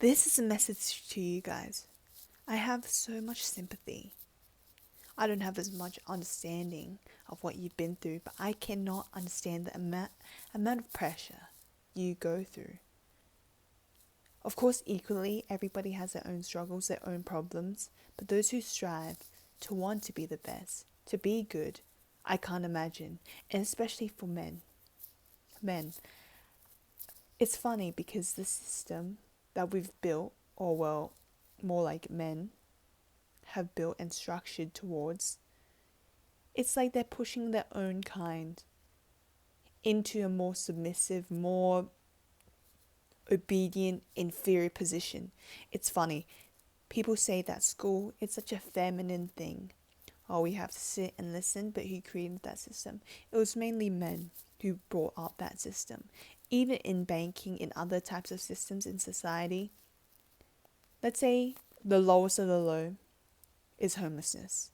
This is a message to you guys. I have so much sympathy. I don't have as much understanding of what you've been through, but I cannot understand the amount of pressure you go through. Of course, equally, everybody has their own struggles, their own problems, but those who strive to want to be the best, to be good, I can't imagine, and especially for men. Men. It's funny because the system that we've built, or well, more like men, have built and structured towards, it's like they're pushing their own kind into a more submissive, more obedient, inferior position. It's funny. People say that school, it's such a feminine thing. Oh, we have to sit and listen, but who created that system? It was mainly men who brought up that system. Even in banking, in other types of systems in society, let's say the lowest of the low is homelessness.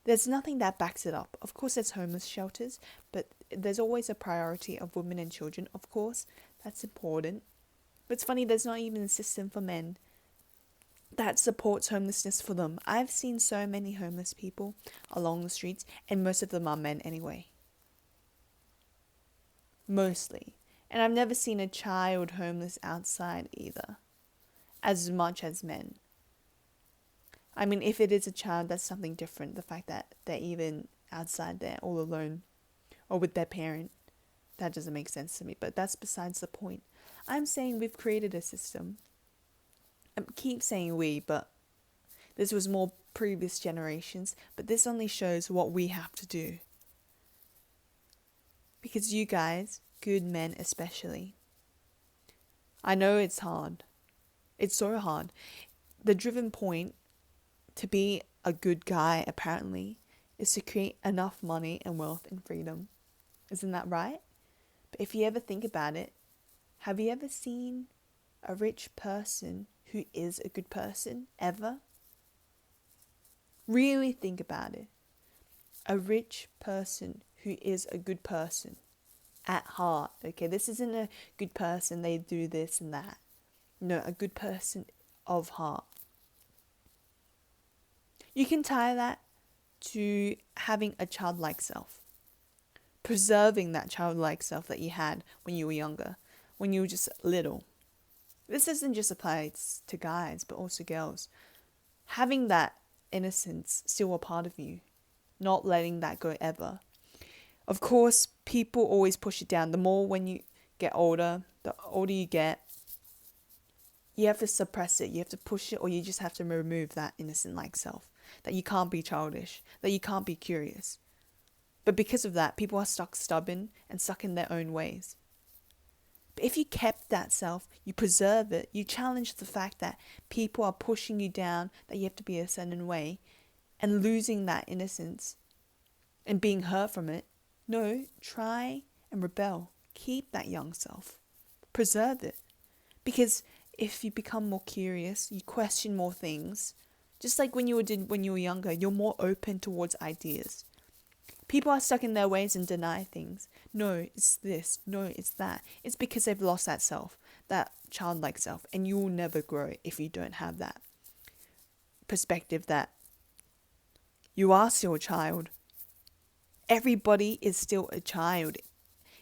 There's nothing that backs it up. Of course, there's homeless shelters, but there's always a priority of women and children, of course. That's important. But it's funny, there's not even a system for men that supports homelessness for them. I've seen so many homeless people along the streets, and most of them are men anyway. Mostly. And I've never seen a child homeless outside either, as much as men. I mean, if it is a child, that's something different. The fact that they're even outside there all alone or with their parent, that doesn't make sense to me. But that's besides the point. I'm saying we've created a system. I keep saying we, but this was more previous generations. But this only shows what we have to do. Because you guys, good men especially, I know it's hard. It's so hard. The driven point to be a good guy, apparently, is to create enough money and wealth and freedom. Isn't that right? But if you ever think about it, have you ever seen a rich person who is a good person, ever? Really think about it. A rich person who is a good person at heart. Okay, this isn't a good person, they do this and that. No, a good person of heart. You can tie that to having a childlike self. Preserving that childlike self that you had when you were younger, when you were just little. This doesn't just apply to guys, but also girls. Having that innocence still a part of you. Not letting that go ever. Of course, people always push it down. The more when you get older, the older you get, you have to suppress it. You have to push it, or you just have to remove that innocent-like self. That you can't be childish. That you can't be curious. But because of that, people are stuck stubborn and stuck in their own ways. But if you kept that self, you preserve it, you challenge the fact that people are pushing you down, that you have to be a certain way, and losing that innocence and being hurt from it. No, try and rebel. Keep that young self. Preserve it. Because if you become more curious, you question more things. Just like when you were younger, you're more open towards ideas. People are stuck in their ways and deny things. No, it's this. No, it's that. It's because they've lost that self, that childlike self. And you will never grow if you don't have that perspective that you are still a child. Everybody is still a child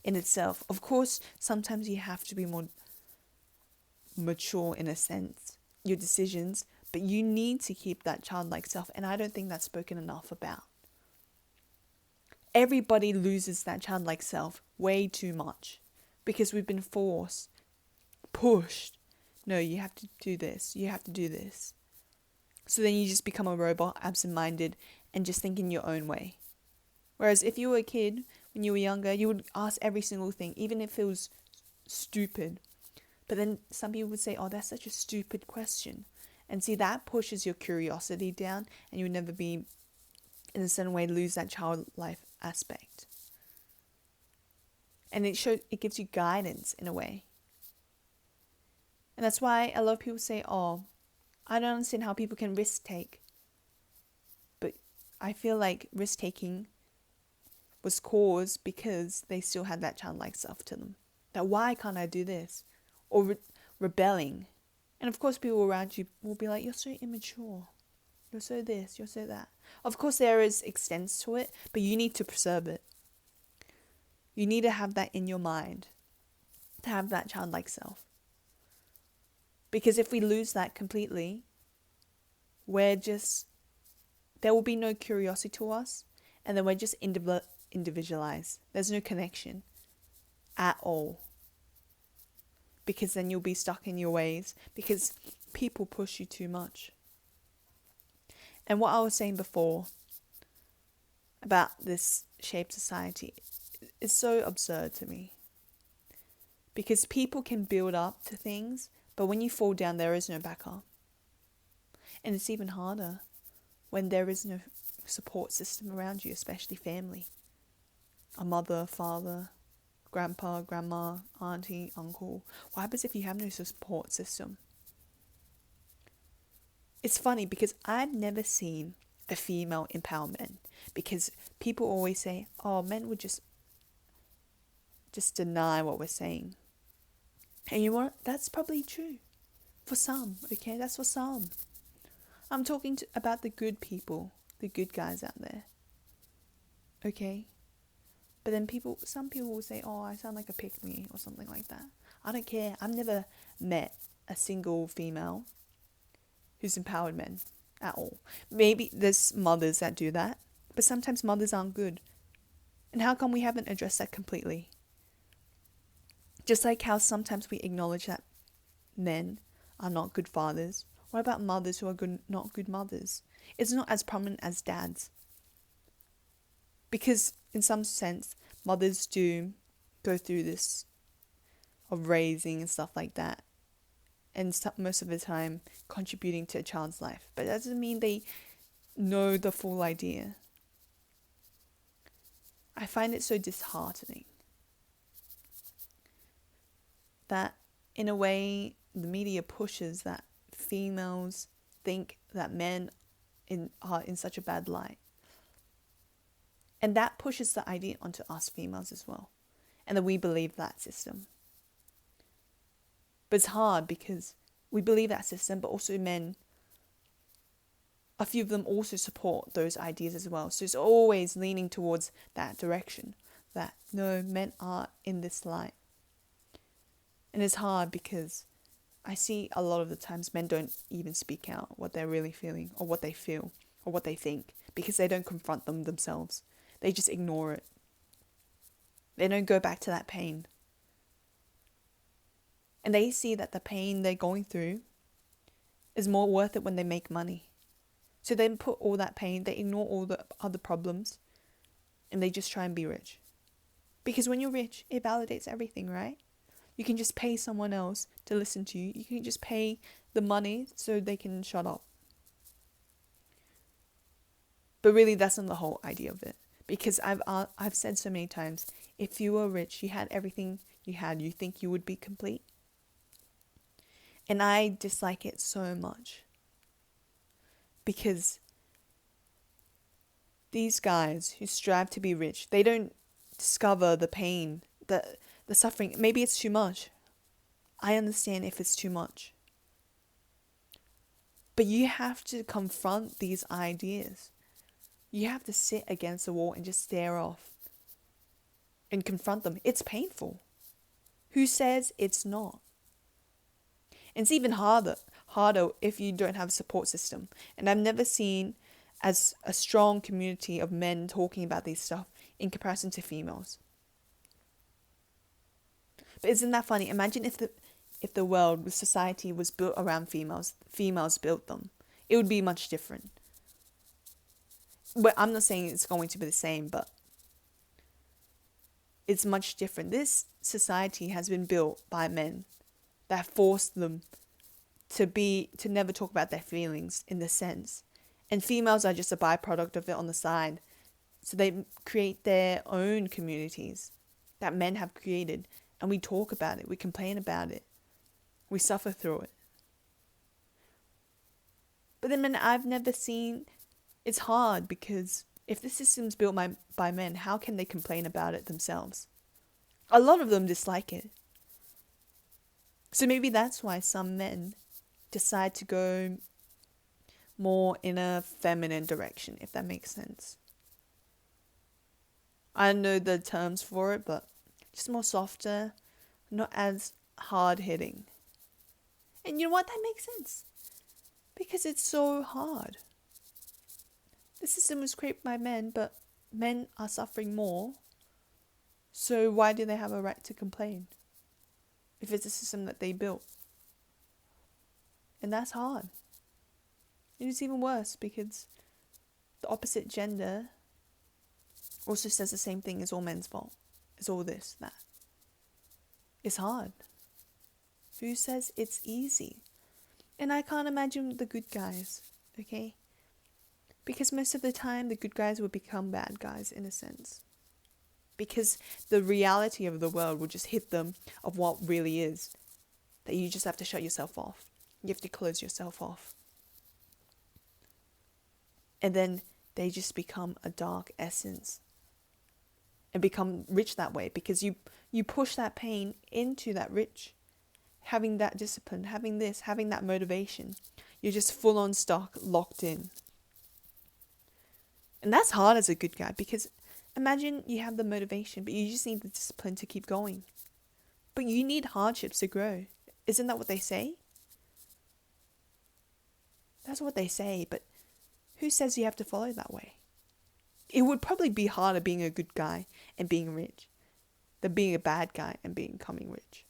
in itself. Of course, sometimes you have to be more mature in a sense, your decisions, but you need to keep that childlike self. And I don't think that's spoken enough about. Everybody loses that childlike self way too much because we've been forced, pushed. No, you have to do this. You have to do this. So then you just become a robot, absent-minded, and just think in your own way. Whereas if you were a kid, when you were younger, you would ask every single thing, even if it was stupid. But then some people would say, oh, that's such a stupid question. And see, that pushes your curiosity down, and you would never be, in a certain way, lose that childlike aspect. And it gives you guidance in a way. And that's why a lot of people say, oh, I don't understand how people can risk take. But I feel like risk taking was caused because they still had that childlike self to them. That why can't I do this? Or rebelling. And of course, people around you will be like, you're so immature. You're so this, you're so that. Of course, there is extents to it, but you need to preserve it. You need to have that in your mind, to have that childlike self. Because if we lose that completely, there will be no curiosity to us, and then we're just individualized. There's no connection at all. Because then you'll be stuck in your ways, because people push you too much. And what I was saying before about this shaped society is so absurd to me. Because people can build up to things, but when you fall down, there is no backup. And it's even harder when there is no support system around you, especially family. A mother, father, grandpa, grandma, auntie, uncle. What happens if you have no support system? It's funny because I've never seen a female empowerment, because people always say, oh, men would just deny what we're saying. And you know what? That's probably true. For some, okay? That's for some. I'm talking about the good people, the good guys out there. Okay? But then some people will say, oh, I sound like a pick-me or something like that. I don't care. I've never met a single female who's empowered men at all. Maybe there's mothers that do that, but sometimes mothers aren't good. And how come we haven't addressed that completely? Just like how sometimes we acknowledge that men are not good fathers. What about mothers who are not good mothers? It's not as prominent as dads. Because in some sense, mothers do go through this of raising and stuff like that. And most of the time contributing to a child's life. But that doesn't mean they know the full idea. I find it so disheartening that in a way the media pushes that females think that men are in such a bad light. And that pushes the idea onto us females as well. And that we believe that system. But it's hard because we believe that system, but also men, a few of them also support those ideas as well. So it's always leaning towards that direction, that no, men are in this light. And it's hard because I see a lot of the times men don't even speak out what they're really feeling or what they feel or what they think, because they don't confront them themselves. They just ignore it. They don't go back to that pain. And they see that the pain they're going through is more worth it when they make money. So they put all that pain, they ignore all the other problems, and they just try and be rich. Because when you're rich, it validates everything, right? You can just pay someone else to listen to you. You can just pay the money so they can shut up. But really, that's not the whole idea of it. Because I've said so many times, if you were rich, you had everything you had, you think you would be complete? And I dislike it so much. Because these guys who strive to be rich, they don't discover the pain, the suffering. Maybe it's too much. I understand if it's too much. But you have to confront these ideas. You have to sit against the wall and just stare off and confront them. It's painful. Who says it's not? And it's even harder if you don't have a support system. And I've never seen as a strong community of men talking about these stuff in comparison to females. But isn't that funny? Imagine if the world, the society was built around females built them. It would be much different. But I'm not saying it's going to be the same, but it's much different. This society has been built by men that forced them to never talk about their feelings in the sense. And females are just a byproduct of it on the side. So they create their own communities that men have created. And we talk about it. We complain about it. We suffer through it. But then I've never seen... It's hard because if the system's built by men, how can they complain about it themselves? A lot of them dislike it. So maybe that's why some men decide to go more in a feminine direction, if that makes sense. I don't know the terms for it, but just more softer, not as hard hitting. And you know what? That makes sense. Because it's so hard. The system was created by men, but men are suffering more. So why do they have a right to complain? If it's a system that they built. And that's hard. And it's even worse because the opposite gender also says the same thing. It's all men's fault. It's all this, that. It's hard. Who says it's easy? And I can't imagine the good guys, okay? Because most of the time, the good guys will become bad guys in a sense. Because the reality of the world will just hit them of what really is. That you just have to shut yourself off. You have to close yourself off. And then they just become a dark essence. And become rich that way. Because you push that pain into that rich. Having that discipline, having this, having that motivation. You're just full on stuck, locked in. And that's hard as a good guy because imagine you have the motivation, but you just need the discipline to keep going. But you need hardships to grow. Isn't that what they say? That's what they say, but who says you have to follow that way? It would probably be harder being a good guy and being rich than being a bad guy and becoming rich.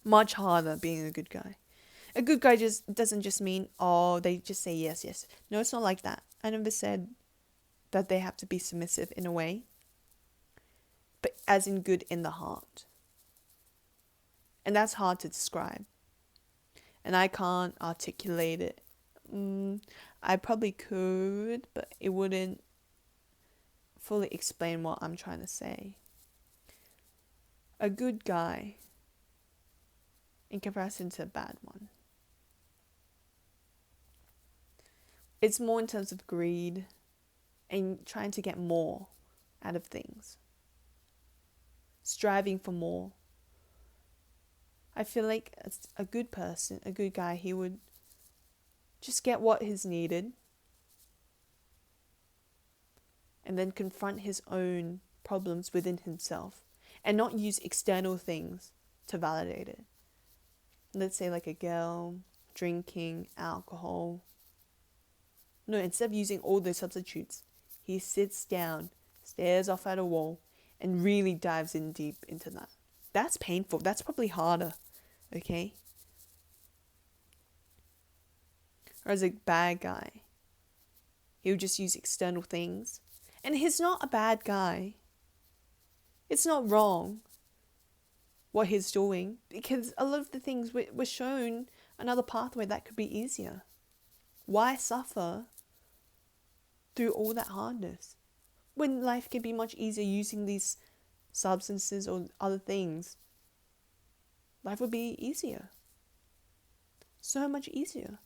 Much harder being a good guy. A good guy just doesn't just mean, oh, they just say yes, yes. No, it's not like that. I never said that they have to be submissive in a way, but as in good in the heart. And that's hard to describe. And I can't articulate it. I probably could, but it wouldn't fully explain what I'm trying to say. A good guy in comparison to a bad one. It's more in terms of greed and trying to get more out of things. Striving for more. I feel like a good person, a good guy, he would just get what is needed and then confront his own problems within himself and not use external things to validate it. Let's say like a girl, drinking, alcohol. No, instead of using all those substitutes, he sits down, stares off at a wall, and really dives in deep into that. That's painful. That's probably harder, okay? Or as a bad guy, he would just use external things. And he's not a bad guy. It's not wrong what he's doing, because a lot of the things were shown another pathway that could be easier. Why suffer through all that hardness when life can be much easier using these substances or other things? Life would be easier. So much easier.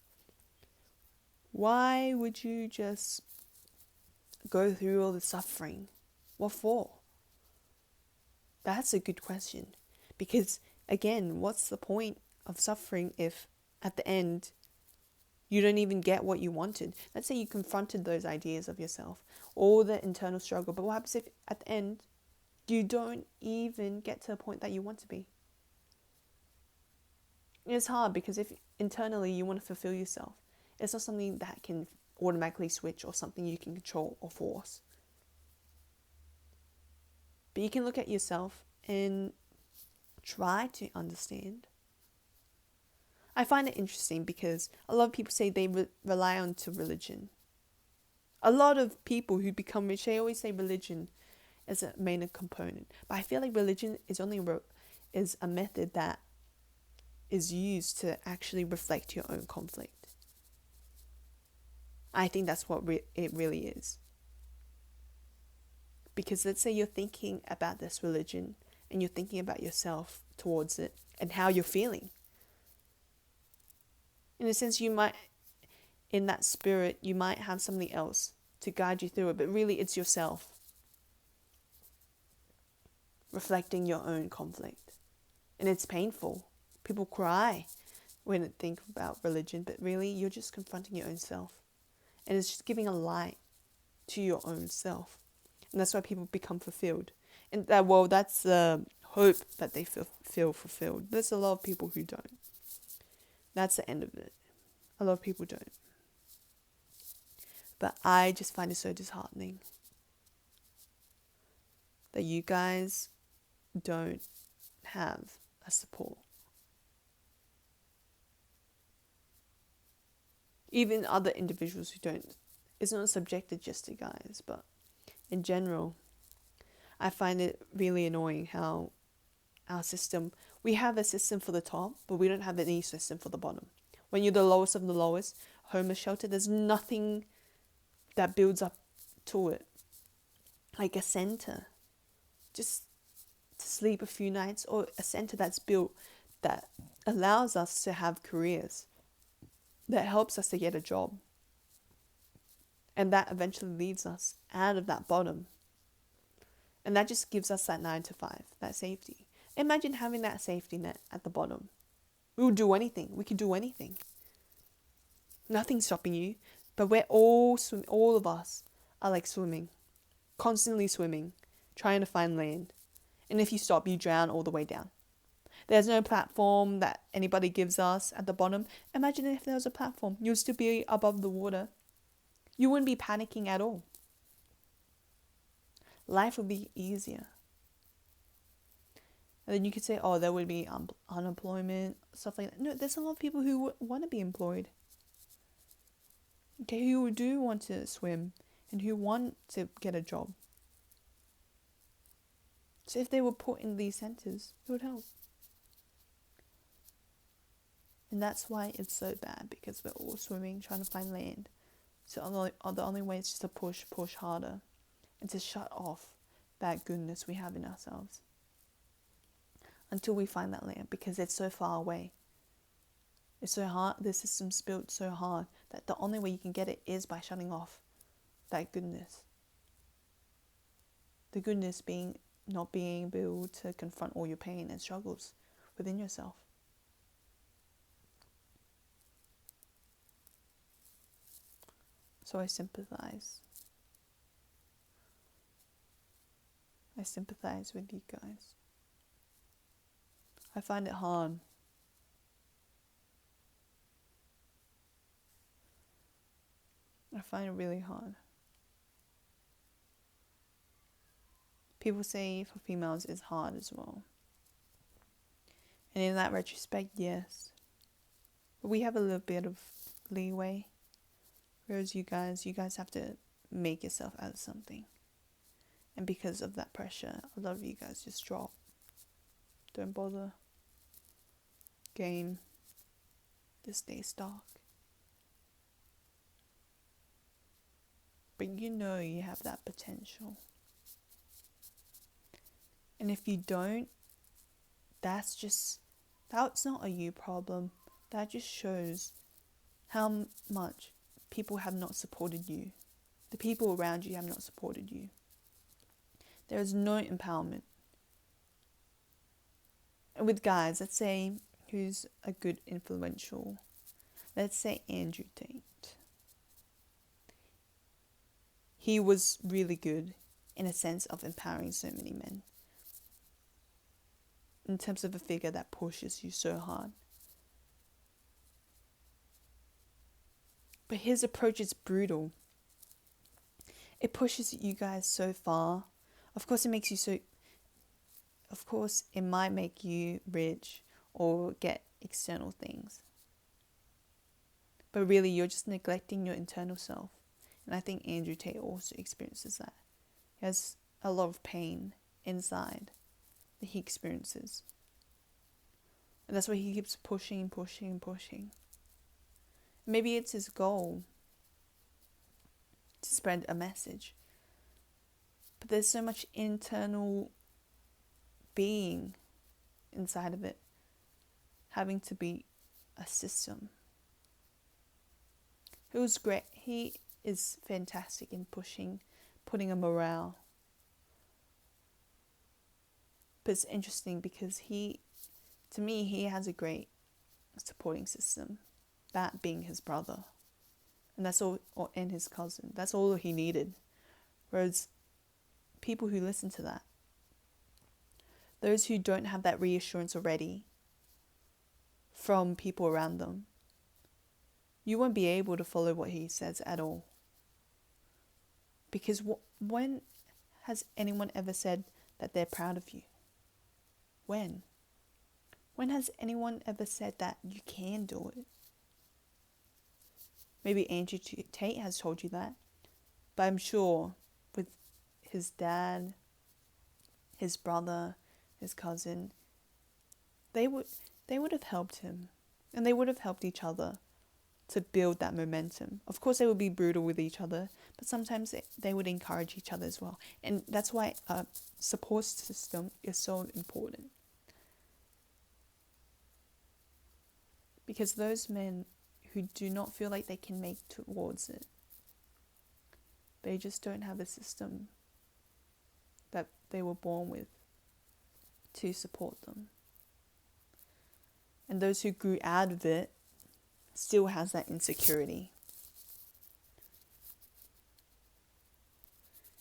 Why would you just go through all the suffering? What for? That's a good question. Because, again, what's the point of suffering if, at the end, you don't even get what you wanted? Let's say you confronted those ideas of yourself, all the internal struggle, but what happens if, at the end, you don't even get to a point that you want to be? It's hard because if internally you want to fulfill yourself, it's not something that can automatically switch or something you can control or force. But you can look at yourself and try to understand. I find it interesting because a lot of people say they rely on to religion. A lot of people who become rich, they always say religion is a main component. But I feel like religion is only is a method that is used to actually reflect your own conflict. I think that's what it really is. Because let's say you're thinking about this religion and you're thinking about yourself towards it and how you're feeling. In a sense, you might, in that spirit, you might have something else to guide you through it, but really it's yourself reflecting your own conflict. And it's painful. People cry. when it think about religion, but really you're just confronting your own self. And it's just giving a light to your own self. And that's why people become fulfilled. And that's the hope that they feel fulfilled. There's a lot of people who don't. That's the end of it. A lot of people don't. But I just find it so disheartening that you guys don't have a support. Even other individuals who don't. It's not subjected just to guys, but in general, I find it really annoying how our system, we have a system for the top, but we don't have any system for the bottom. When you're the lowest of the lowest, homeless shelter, there's nothing that builds up to it. Like a center, just to sleep a few nights, or a center that's built that allows us to have careers, that helps us to get a job. And that eventually leads us out of that bottom. And that just gives us that 9 to 5, that safety. Imagine having that safety net at the bottom. We would do anything. We could do anything. Nothing's stopping you. But we're all of us are like swimming. Constantly swimming. Trying to find land. And if you stop, you drown all the way down. There's no platform that anybody gives us at the bottom. Imagine if there was a platform. You'd still be above the water. You wouldn't be panicking at all. Life would be easier. And then you could say, oh, there would be unemployment, stuff like that. No, there's a lot of people who want to be employed. Okay, who do want to swim and who want to get a job. So if they were put in these centers, it would help. And that's why it's so bad, because we're all swimming, trying to find land. So the only way is just to push harder, and to shut off that goodness we have in ourselves until we find that land, because it's so far away. It's so hard. The system's built so hard that the only way you can get it is by shutting off that goodness. The goodness being not being able to confront all your pain and struggles within yourself. So I sympathize. I sympathize with you guys. I find it hard. I find it really hard. People say for females it's hard as well. And in that retrospect, yes. But we have a little bit of leeway. Whereas you guys have to make yourself out of something. And because of that pressure, a lot of you guys just drop. Don't bother. Game. Just stay stuck. But you know you have that potential. And if you don't, that's not a you problem. That just shows how much people have not supported you. The people around you have not supported you. There is no empowerment. And with guys, let's say who's a good influential. Let's say Andrew Tate. He was really good in a sense of empowering so many men. In terms of a figure that pushes you so hard. But his approach is brutal. It pushes you guys so far. Of course, it might make you rich or get external things. But really, you're just neglecting your internal self. And I think Andrew Tate also experiences that. He has a lot of pain inside that he experiences. And that's why he keeps pushing. Maybe it's his goal to spread a message. But there's so much internal being inside of it, having to be a system. He was great. He is fantastic in putting a morale. But it's interesting because he has a great supporting system, that being his brother. And that's all, and his cousin. That's all he needed. Whereas people who listen to that, those who don't have that reassurance already from people around them, you won't be able to follow what he says at all. Because when has anyone ever said that they're proud of you? When? When has anyone ever said that you can do it? Maybe Andrew Tate has told you that. But I'm sure with his dad, his brother, his cousin, they would have helped him. And they would have helped each other to build that momentum. Of course, they would be brutal with each other, but sometimes they would encourage each other as well. And that's why a support system is so important. Because those men who do not feel like they can make towards it, they just don't have a system that they were born with to support them. And those who grew out of it still has that insecurity.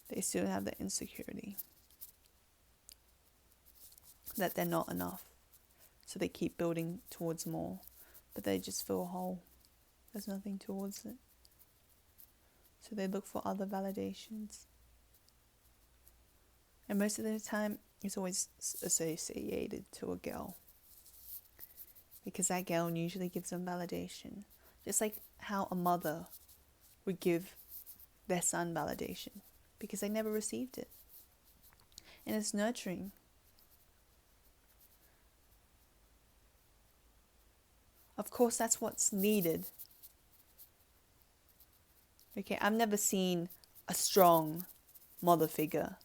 They still have that insecurity that they're not enough. So they keep building towards more, but they just feel whole. There's nothing towards it. So they look for other validations. And most of the time, it's always associated to a girl. Because that girl usually gives them validation. Just like how a mother would give their son validation. Because they never received it. And it's nurturing. Of course, that's what's needed. Okay, I've never seen a strong mother figure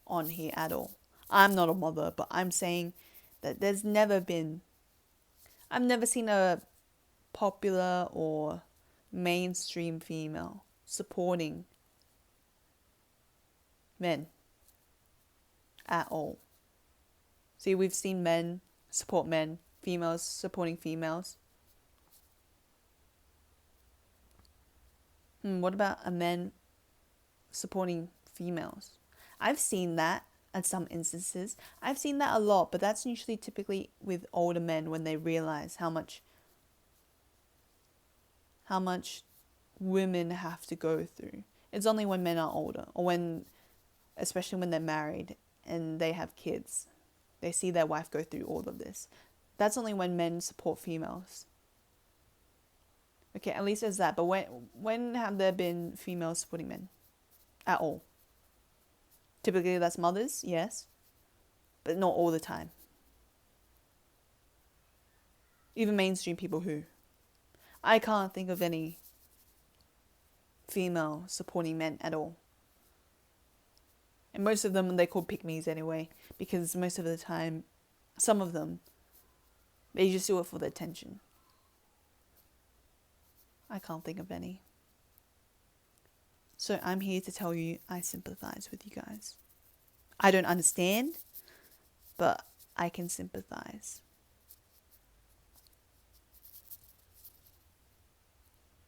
on here at all. I'm not a mother, but I'm saying that I've never seen a popular or mainstream female supporting men at all. See, we've seen men support men, females supporting females. What about a men supporting females? I've seen that at some instances. I've seen that a lot, but that's usually typically with older men when they realize how much women have to go through. It's only when men are older, or especially when they're married and they have kids, they see their wife go through all of this. That's only when men support females. Okay, at least there's that. But when have there been females supporting men? At all. Typically that's mothers, yes. But not all the time. Even mainstream people who. I can't think of any female supporting men at all. And most of them, they're called pick-me's anyway. Because most of the time, some of them, they just do it for the attention. I can't think of any. So I'm here to tell you I sympathize with you guys. I don't understand, but I can sympathize.